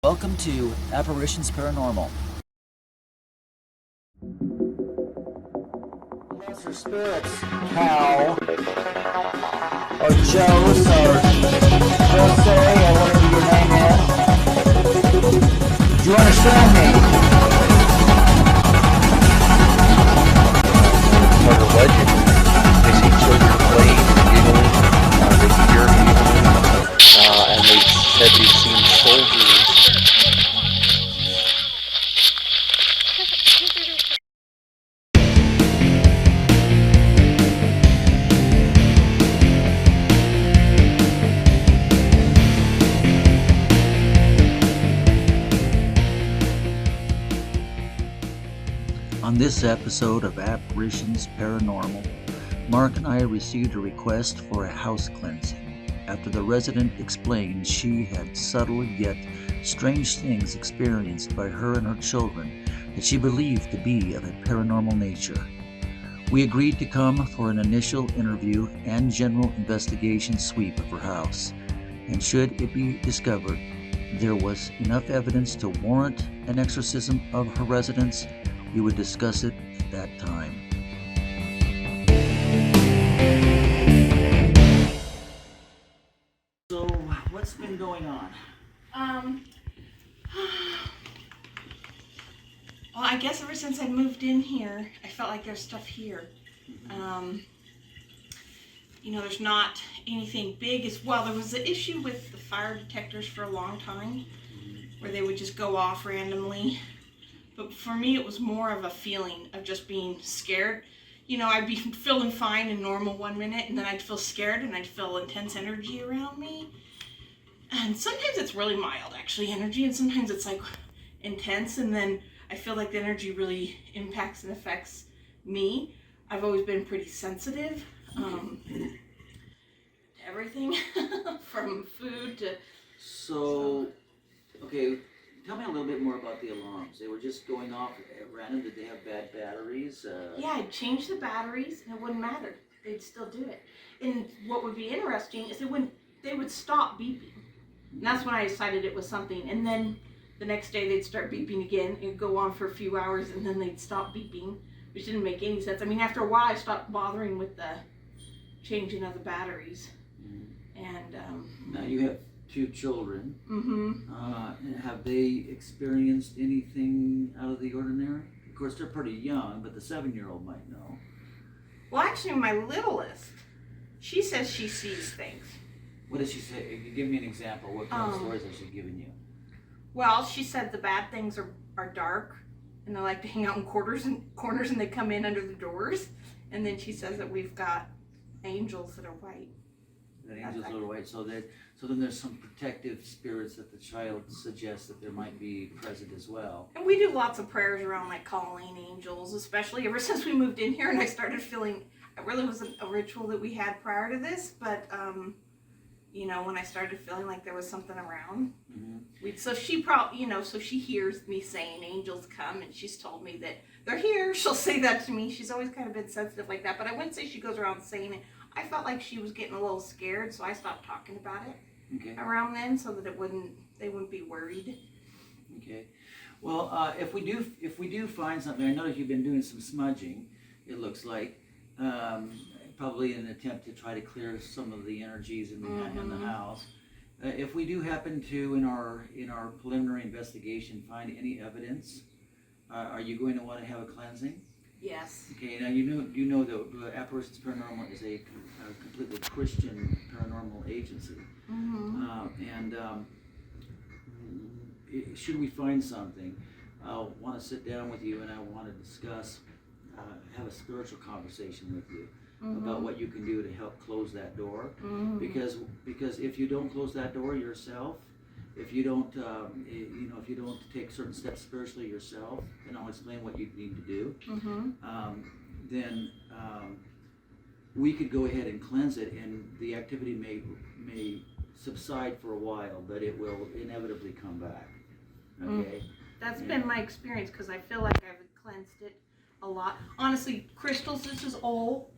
Welcome to Apparitions Paranormal. Monster spirits, Cal, or Joe's, or Jose, or whatever your name is. Do you understand me? Under legend, they see children playing and giggling, they hear giggling, and they said they've seen soldiers. On this episode of Apparitions Paranormal, Mark and I received a request for a house cleansing after the resident explained she had subtle yet strange things experienced by her and her children that she believed to be of a paranormal nature. We agreed to come for an initial interview and general investigation sweep of her house, and should it be discovered there was enough evidence to warrant an exorcism of her residence, we would discuss it at that time. So, what's been going on? Well, I guess ever since I moved in here, I felt like there's stuff here. There's not anything big as well. There was an issue with the fire detectors for a long time, where they would just go off randomly. But for me, it was more of a feeling of just being scared. I'd be feeling fine and normal 1 minute, and then I'd feel scared, and I'd feel intense energy around me. And sometimes it's really mild, actually, energy, and sometimes it's like intense, and then I feel like the energy really impacts and affects me. I've always been pretty sensitive to everything, from food to... So, okay, tell me a little bit more about the alarms. They were just going off at random. Did they have bad batteries? Yeah, I'd change the batteries and it wouldn't matter. They'd still do it. And what would be interesting is they would stop beeping. And that's when I decided it was something. And then the next day they'd start beeping again. It'd go on for a few hours and then they'd stop beeping, which didn't make any sense. I mean, after a while I stopped bothering with the changing of the batteries. And now you have 2 children. Mm-hmm. Have they experienced anything out of the ordinary? Of course, they're pretty young, but the 7-year-old might know. Well, actually, my littlest, she says she sees things. What does she say? Give me an example. What kind of stories has she given you? Well, she said the bad things are dark, and they like to hang out in corners, and they come in under the doors. And then she says that we've got angels that are white. That angels are white, so then there's some protective spirits that the child suggests that there might be present as well. And we do lots of prayers around, like calling angels, especially ever since we moved in here, and I started feeling, it really wasn't a ritual that we had prior to this, but when I started feeling like there was something around, so she hears me saying angels come, and she's told me that they're here. She'll say that to me. She's always kind of been sensitive like that, but I wouldn't say she goes around saying it. I felt like she was getting a little scared, so I stopped talking about it around then, so that they wouldn't be worried. Okay. Well, if we do find something, I notice you've been doing some smudging. It looks like probably in an attempt to try to clear some of the energies in the house. If we do happen to, in our preliminary investigation, find any evidence, are you going to want to have a cleansing? Yes. Okay, now you know that Apparitions Paranormal is a completely Christian paranormal agency. Should we find something, I'll want to sit down with you and I want to discuss, have a spiritual conversation with you about what you can do to help close that door. Because if you don't close that door yourself, if you don't take certain steps spiritually yourself, and I'll explain what you need to do, then we could go ahead and cleanse it, and the activity may subside for a while, but it will inevitably come back. Okay. That's been my experience, because I feel like I've cleansed it a lot. Honestly, crystals, this is old.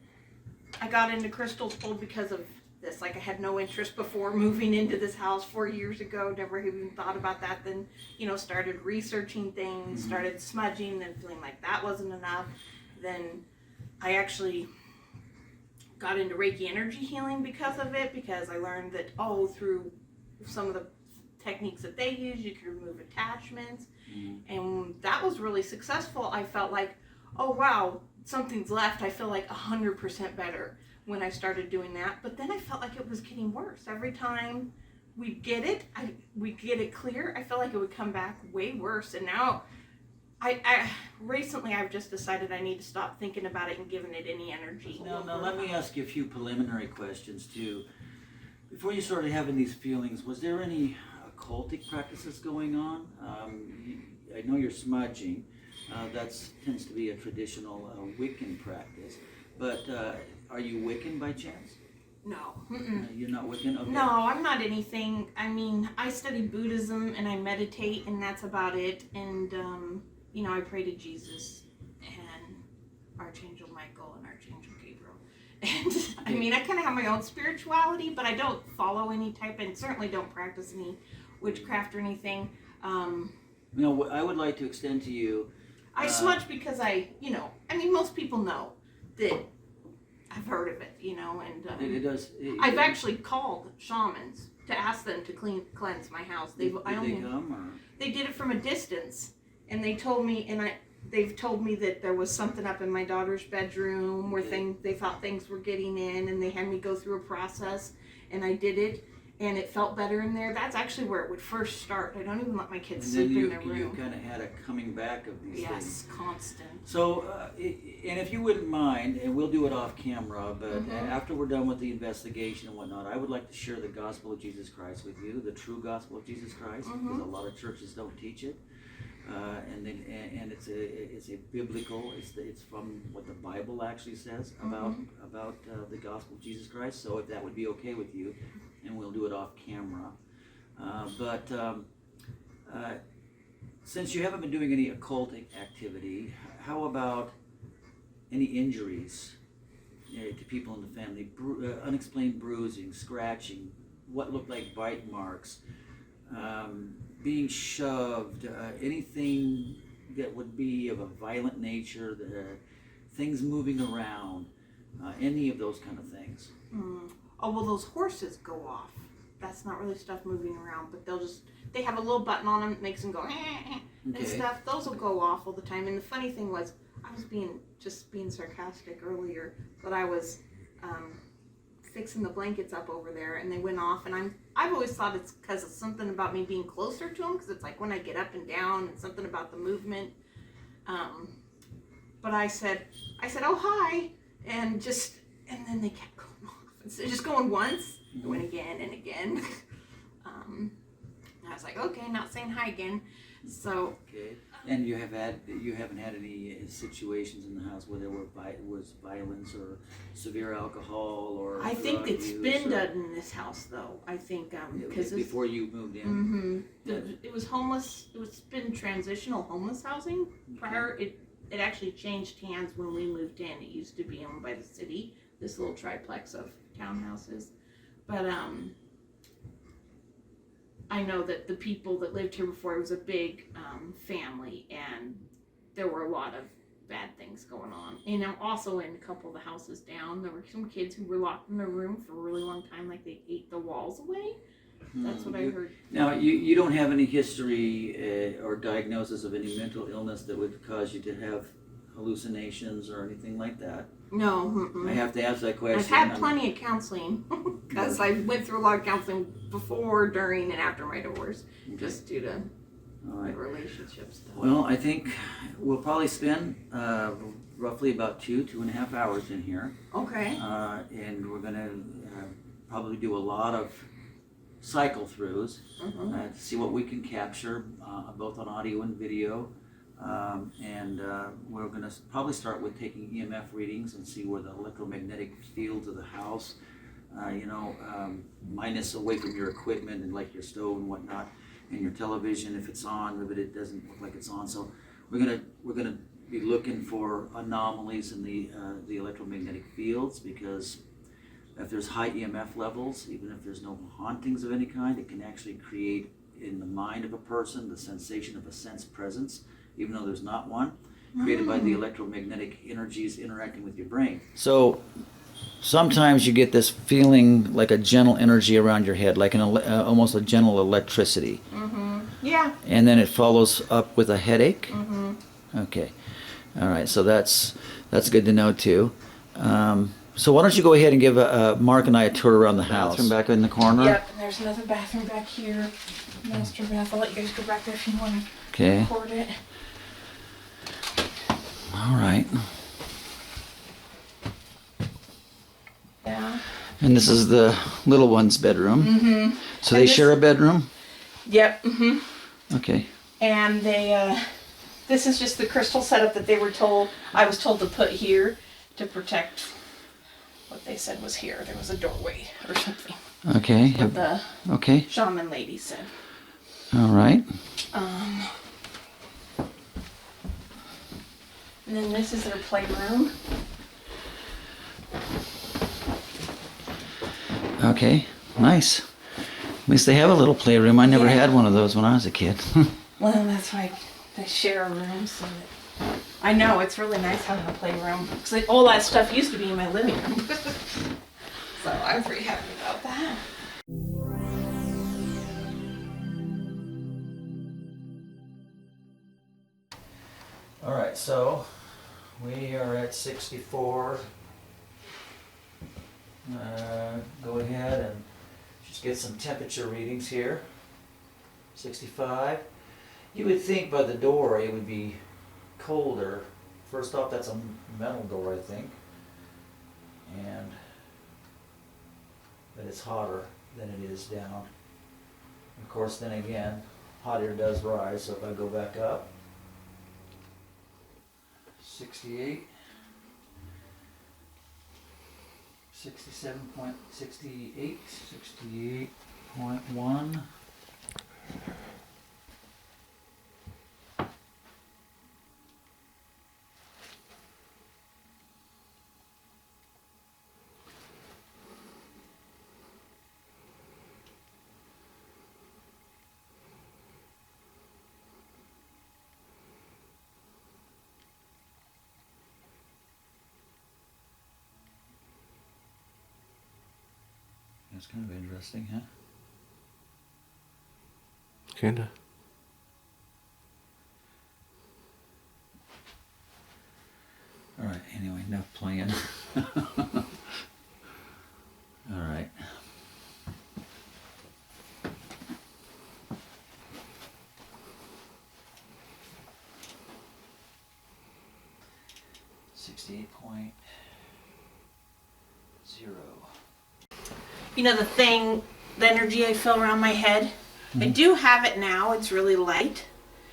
I got into crystals old because of this. Like I had no interest before moving into this house 4 years ago, never even thought about that. Then, started researching things, started smudging, then feeling like that wasn't enough. Then I actually got into Reiki energy healing because of it, because I learned that, through some of the techniques that they use, you can remove attachments. And that was really successful. I felt like, oh wow, something's left. I feel like 100% better when I started doing that. But then I felt like it was getting worse. Every time we'd get it clear, I felt like it would come back way worse. And now recently I've just decided I need to stop thinking about it and giving it any energy. Now let me ask you a few preliminary questions too. Before you started having these feelings, was there any occultic practices going on? I know you're smudging. That tends to be a traditional Wiccan practice. But are you Wiccan by chance? No. You're not Wiccan? Okay. No, I'm not anything. I mean, I study Buddhism and I meditate, and that's about it. And, I pray to Jesus and Archangel Michael and Archangel Gabriel. And, I kind of have my own spirituality, but I don't follow any type, and certainly don't practice any witchcraft or anything. I would like to extend to you. I smudge because most people know that I've heard of it, and It does. I've actually called shamans to ask them to cleanse my house. Did they come? Or? They did it from a distance, and they told me, they've told me that there was something up in my daughter's bedroom where they thought things were getting in, and they had me go through a process, and I did it. And it felt better in there. That's actually where it would first start. I don't even let my kids sleep in their room. You kind of had a coming back of these things. Yes, constant. So, and if you wouldn't mind, and we'll do it off camera, but after we're done with the investigation and whatnot, I would like to share the gospel of Jesus Christ with you, the true gospel of Jesus Christ, because a lot of churches don't teach it. And it's a biblical. It's from what the Bible actually says about the gospel of Jesus Christ. So if that would be okay with you, and we'll do it off camera. But since you haven't been doing any occultic activity, how about any injuries to people in the family? Unexplained bruising, scratching, what looked like bite marks. Being shoved, anything that would be of a violent nature, things moving around, any of those kind of things. Oh, well, those horses go off. That's not really stuff moving around, but they have a little button on them that makes them go and stuff. Those will go off all the time. And the funny thing was, I was being sarcastic earlier, but I was fixing the blankets up over there, and they went off, and I've always thought it's because of something about me being closer to them, because it's like when I get up and down and something about the movement. But I said, oh hi, and then they kept going off. Instead of just going once, it went again and again. I was like, okay, not saying hi again. So. Okay. And you haven't had any situations in the house where there was violence or severe alcohol or. I think it's been done in this house though. I think because before you moved in. It was homeless. It's been transitional homeless housing. Prior, it actually changed hands when we moved in. It used to be owned by the city. This little triplex of townhouses, but I know that the people that lived here before, it was a big family, and there were a lot of bad things going on. And also in a couple of the houses down, there were some kids who were locked in their room for a really long time, like they ate the walls away. That's what I heard. Now, you don't have any history or diagnosis of any mental illness that would cause you to have hallucinations or anything like that? No. I have to ask that question. I've had plenty of counseling because I went through a lot of counseling before, during, and after my divorce, just due to my relationship stuff. Well, I think we'll probably spend roughly about 2.5 hours in here. Okay. And we're going to probably do a lot of cycle throughs to see what we can capture, both on audio and video. We're going to probably start with taking EMF readings and see where the electromagnetic fields of the house, minus away from your equipment and like your stove and whatnot, and your television if it's on, but it doesn't look like it's on. So we're gonna be looking for anomalies in the electromagnetic fields, because if there's high EMF levels, even if there's no hauntings of any kind, it can actually create in the mind of a person the sensation of a sense presence, even though there's not one, created by the electromagnetic energies interacting with your brain. So sometimes you get this feeling like a gentle energy around your head, like almost a gentle electricity. Yeah. And then it follows up with a headache? Okay. All right, so that's good to know too. So why don't you go ahead and give Mark and I a tour around the house. Bathroom back in the corner. Yep, and there's another bathroom back here. Master bath. I'll let you guys go back there if you want to record it. All right. Yeah. And this is the little one's bedroom. So they share a bedroom? Yep. Okay. And they, this is just the crystal setup that I was told to put here to protect what they said was here. There was a doorway or something. Okay. What the shaman lady said. All right. And then this is their playroom. Okay, nice. At least they have a little playroom. I never had one of those when I was a kid. Well, that's why they share a room, so that I know it's really nice having a playroom because all that stuff used to be in my living room. So I'm pretty happy about that. All right, so we are at 64. Go ahead and just get some temperature readings here. 65. You would think by the door it would be colder. First off, that's a metal door, I think. And but it's hotter than it is down. Of course, then again, hot air does rise, so if I go back up, 68, 67.68, 68.1. That's kind of interesting, huh? Kinda. All right, anyway, enough playing. All right. .0. You know the energy I feel around my head? I do have it now. It's really light.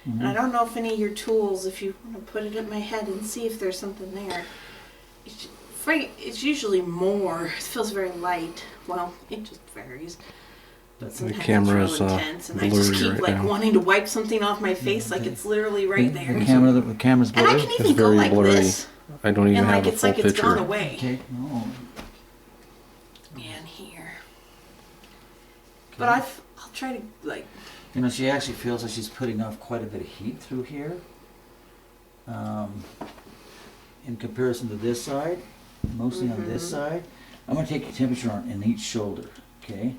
And I don't know if any of your tools, if you want to put it at my head and see if there's something there. It's usually more. It feels very light. Well, it just varies. But sometimes the camera is intense, and I just keep right now. wanting to wipe something off my face, like it's literally right there. The camera's blurry. And I can even It's go very like blurry. this, I don't even and have like a it's full like it's picture. gone away. Okay. Oh. And here. But I'll try to like. You know, she actually feels like she's putting off quite a bit of heat through here. In comparison to this side, mostly on this side. I'm going to take the temperature in each shoulder, okay?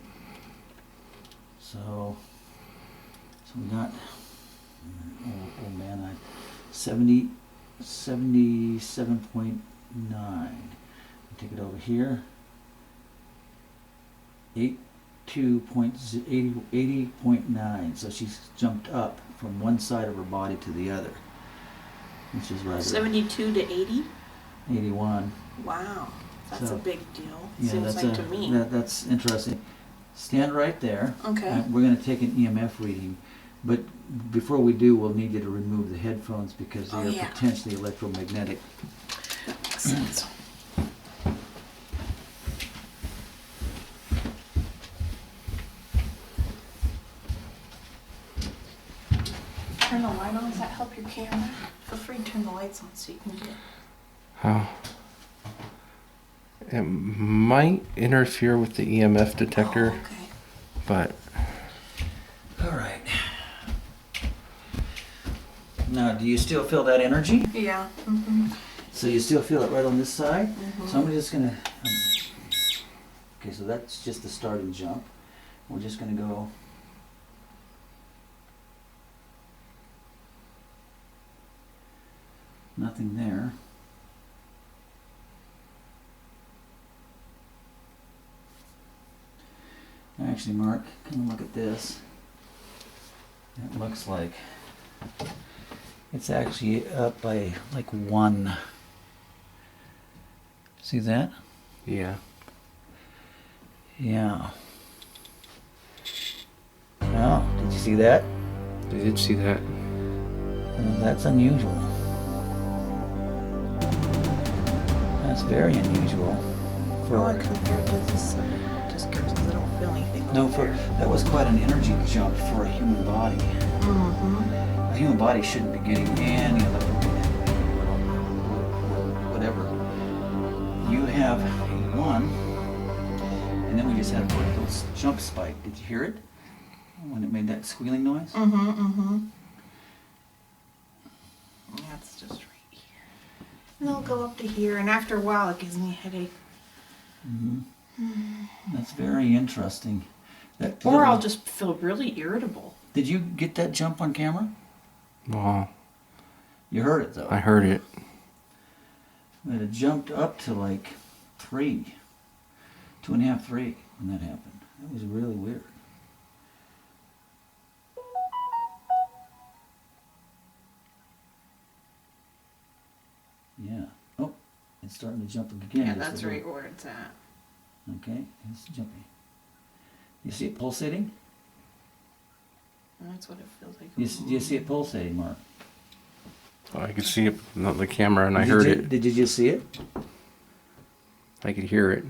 So we got, oh man, 77.9. Take it over here. 80.9. So she's jumped up from one side of her body to the other, which is rather 72 to 80? 81. Wow, that's So, a big deal. Yeah, Seems that's like to me. that's interesting. Stand right there. Okay. We're going to take an EMF reading, but before we do, we'll need you to remove the headphones because they are potentially electromagnetic. That makes sense. Turn the light on. Does that help your camera? Feel free to turn the lights on so you can get. How? It might interfere with the EMF detector, Oh, okay. but All right. Now, do you still feel that energy? Yeah. Mm-hmm. So you still feel it right on this side? So I'm just gonna, okay, so that's just the starting jump. We're just gonna go. Nothing there. Actually, Mark, come and look at this. It looks like it's actually up by like 1. See that? yeah. Yeah. Well, did you see that? I did see that. Well, that's unusual. That's very unusual. Oh, I compared to this just because I don't feel anything. No, that was quite an energy jump for a human body. Mm-hmm. A human body shouldn't be getting any of the whatever. You have a 1, and then we just had a little jump spike. Did you hear it? When it made that squealing noise? Mm-hmm. Mm-hmm. That's just right here. And they'll go up to here, and after a while it gives me a headache. That's very interesting. Or I'll just feel really irritable. Did you get that jump on camera? Wow. You heard it though. I heard it. But it jumped up to like 3, 2.5, 3 when that happened. That was really weird. Yeah. Oh, it's starting to jump again. Yeah, just that's a little. right where it's at. Okay, it's jumping. You see it pulsating? That's what it feels like. Do you see it pulsating, Mark? I could see it on the camera, and I heard it. Did you just see it? I could hear it.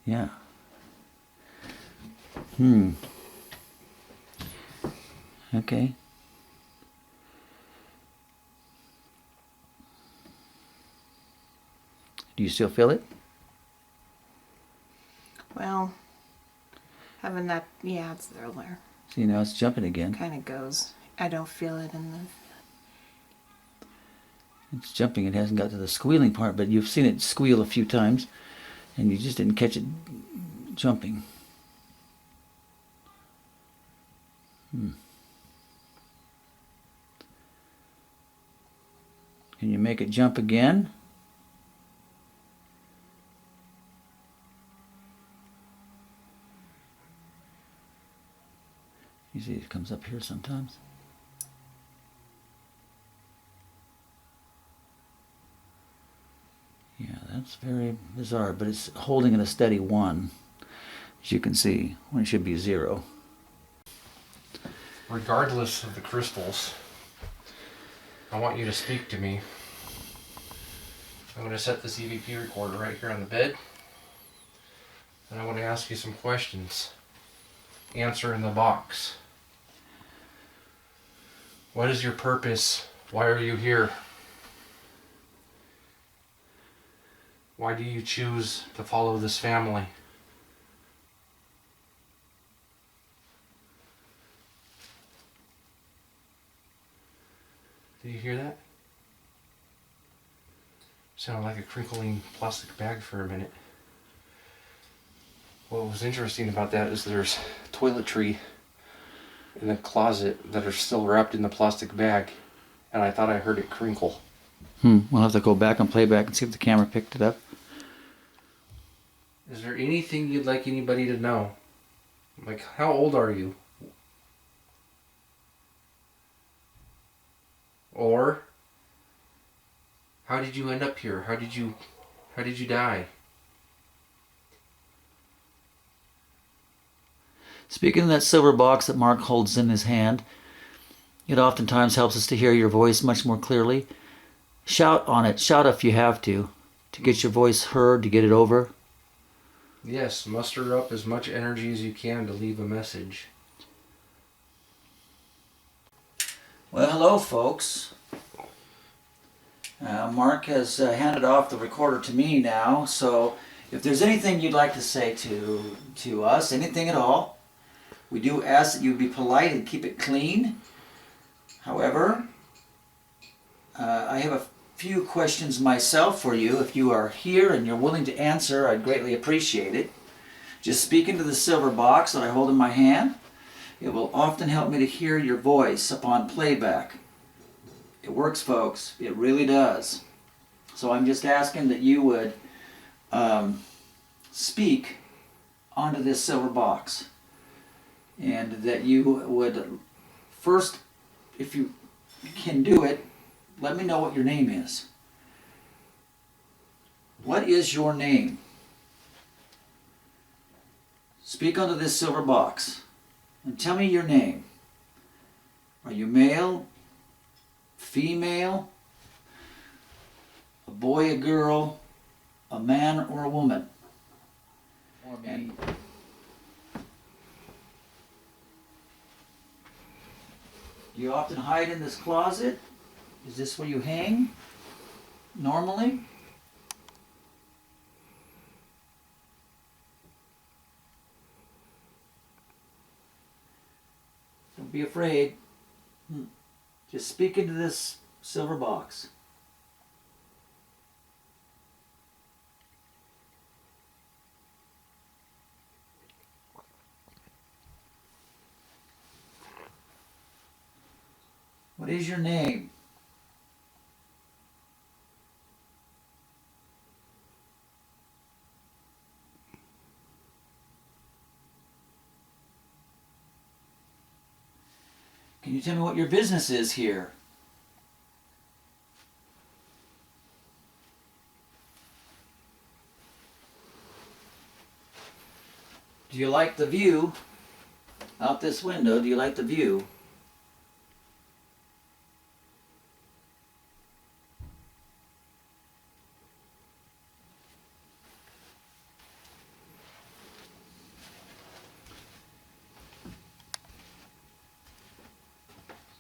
Yeah. Okay. Do you still feel it? Well, having that, yeah, it's there. See, now it's jumping again. Kind of goes. I don't feel it in the. It's jumping. It hasn't got to the squealing part, but you've seen it squeal a few times, and you just didn't catch it jumping. Can you make it jump again? You see it comes up here sometimes. Yeah, that's very bizarre, but it's holding at a steady 1, as you can see, when it should be 0. Regardless of the crystals, I want you to speak to me. I'm going to set this EVP recorder right here on the bed, and I want to ask you some questions. Answer in the box. What is your purpose? Why are you here? Why do you choose to follow this family? Did you hear that? Sounded like a crinkling plastic bag for a minute. What was interesting about that is there's toiletry in the closet that are still wrapped in the plastic bag, and I thought I heard it crinkle. We'll have to go back and play back and see if the camera picked it up. Is there anything you'd like anybody to know? Like, how old are you? Or, how did you end up here? How did you die? Speaking of that silver box that Mark holds in his hand, it oftentimes helps us to hear your voice much more clearly. Shout on it. Shout if you have to get your voice heard, to get it over. Yes, muster up as much energy as you can to leave a message. Well, hello, folks. Mark has handed off the recorder to me now, so if there's anything you'd like to say to us, anything at all, we do ask that you be polite and keep it clean. However, I have a few questions myself for you. If you are here and you're willing to answer, I'd greatly appreciate it. Just speak into the silver box that I hold in my hand. It will often help me to hear your voice upon playback. It works, folks. It really does. So I'm just asking that you would speak onto this silver box. And that you would first, if you can do it, let me know what your name is. What is your name? Speak onto this silver box and tell me your name. Are you male? Female? A boy, a girl? A man or a woman? Or me. Do you often hide in this closet? Is this where you hang normally? Don't be afraid. Just speak into this silver box. What is your name? Can you tell me what your business is here? Do you like the view out this window? Do you like the view?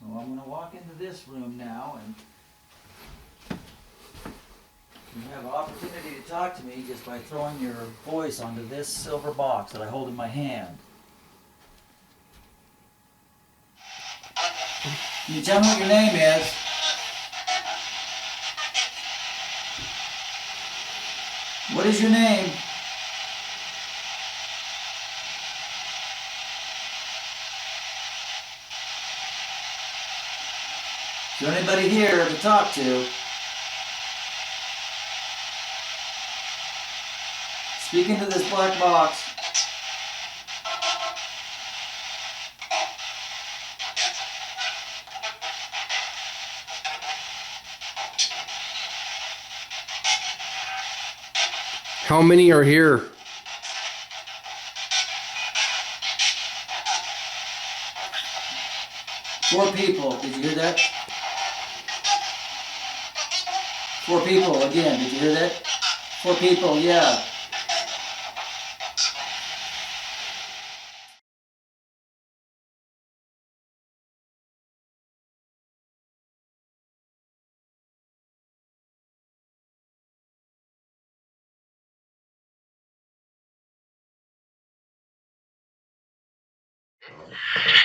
So I'm going to walk into this room now, and you have an opportunity to talk to me just by throwing your voice onto this silver box that I hold in my hand. Can you tell me what your name is? What is your name? Is there anybody here to talk to? Speak into this black box. How many are here? Four people. Did you hear that? Four people again. Did you hear that? Four people, yeah.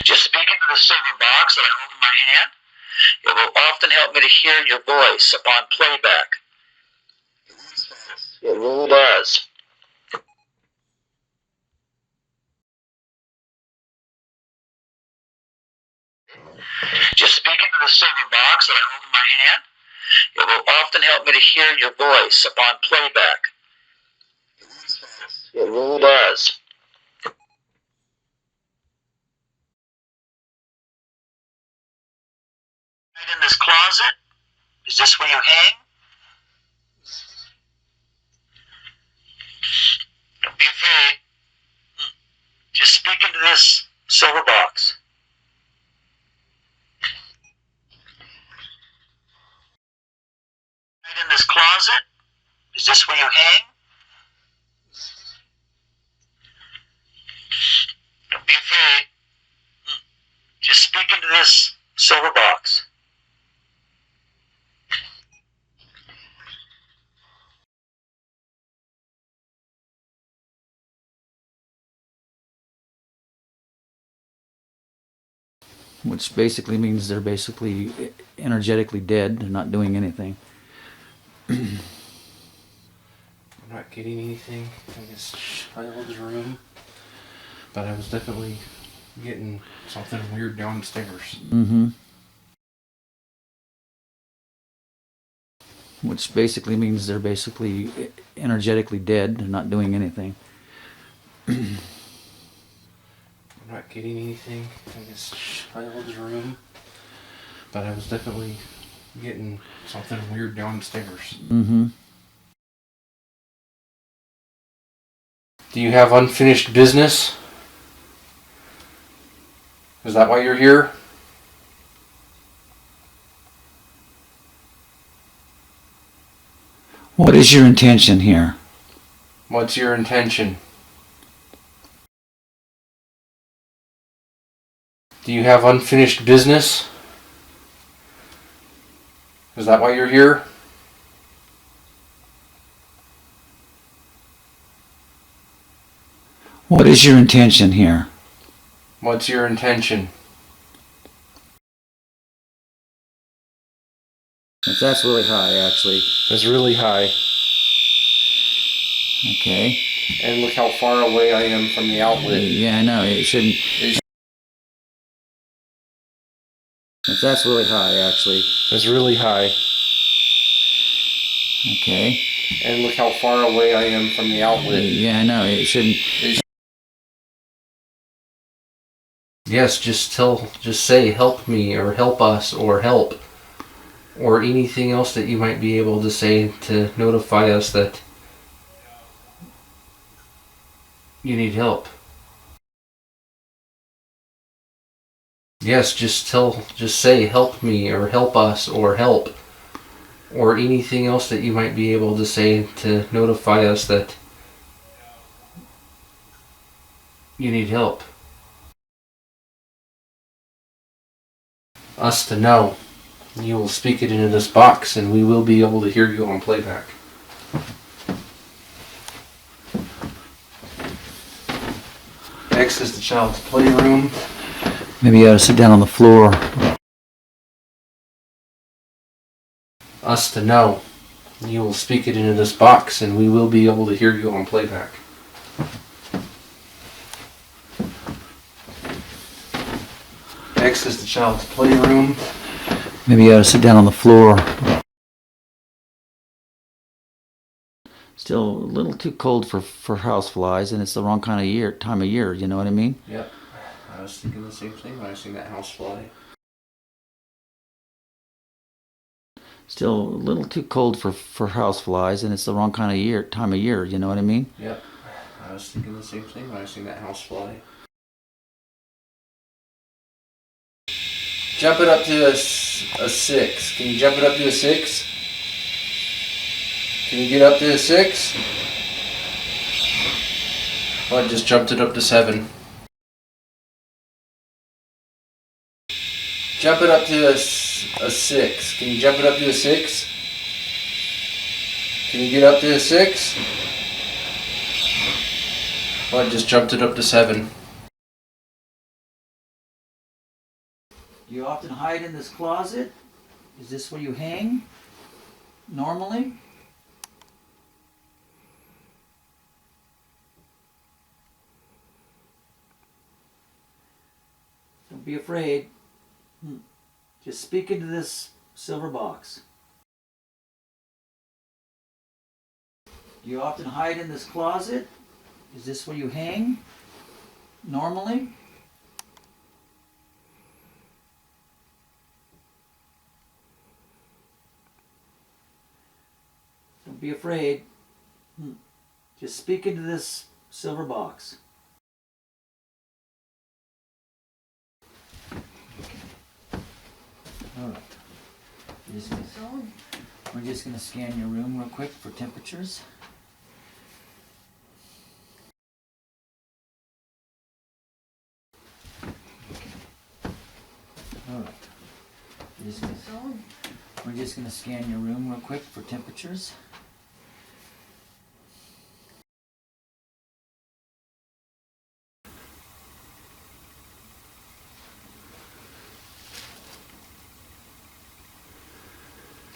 Just speak into the silver box that I hold in my hand. It will often help me to hear your voice upon playback. It really does. Just speak into the silver box that I hold in my hand. It will often help me to hear your voice upon playback. It really does. Right in this closet? Is this where you hang? Don't be afraid. Just speak into this silver box. Right in this closet? Is this where you hang? Don't be afraid. Just speak into this silver box. which basically means they're basically energetically dead. They're not doing anything. I'm not getting anything in this child's room, but I was definitely getting something weird downstairs. Which basically means they're basically energetically dead. They're not doing anything. I'm not getting anything in this child's room, but I was definitely getting something weird downstairs. Do you have unfinished business? Is that why you're here? What is your intention here? What's your intention? Do you have unfinished business? Is that why you're here? What is your intention here? What's your intention? That's really high, actually. It's really high. Okay. And look how far away I am from the outlet. Yeah, I know. It shouldn't. That's really high, actually. It's really high. Okay. And look how far away I am from the outlet. Yeah, I know. It shouldn't. Yes, just say help me or help us or help. Or anything else that you might be able to say to notify us that you need help. Yes, just say help me or help us or help. Or anything else that you might be able to say to notify us that you need help. Us to know. You will speak it into this box and we will be able to hear you on playback. Next is the child's playroom. Maybe you ought to sit down on the floor. Us to know. You will speak it into this box and we will be able to hear you on playback. Next is the child's playroom. Maybe you ought to sit down on the floor. Still a little too cold for houseflies, and it's the wrong kind of time of year. You know what I mean? Yep. I was thinking the same thing when I seen that housefly. Still a little too cold for houseflies, and it's the wrong kind of time of year. You know what I mean? Yep. I was thinking the same thing when I seen that housefly. Jump it up to a 6. Can you jump it up to a 6? Can you get up to a 6? Well, I just jumped it up to 7. Jump it up to a 6. Can you jump it up to a 6? Can you get up to a 6? Well, I just jumped it up to 7. You often hide in this closet? Is this where you hang? Normally? Don't be afraid. Just speak into this silver box. Do you often hide in this closet? Is this where you hang? Normally? Don't be afraid. Just speak into this silver box. Alright. We're just going to scan your room real quick for temperatures. Alright. We're just going to scan your room real quick for temperatures.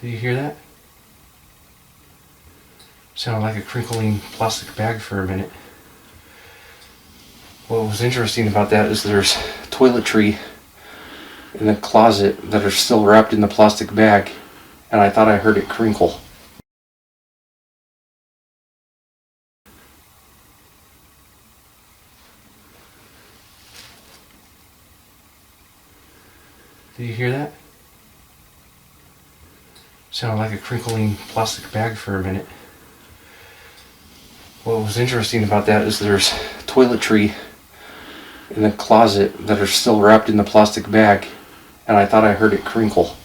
Did you hear that? Sounded like a crinkling plastic bag for a minute. What was interesting about that is there's toiletry in the closet that are still wrapped in the plastic bag, and I thought I heard it crinkle. Did you hear that? Sounded like a crinkling plastic bag for a minute. What was interesting about that is there's toiletry in the closet that are still wrapped in the plastic bag, and I thought I heard it crinkle.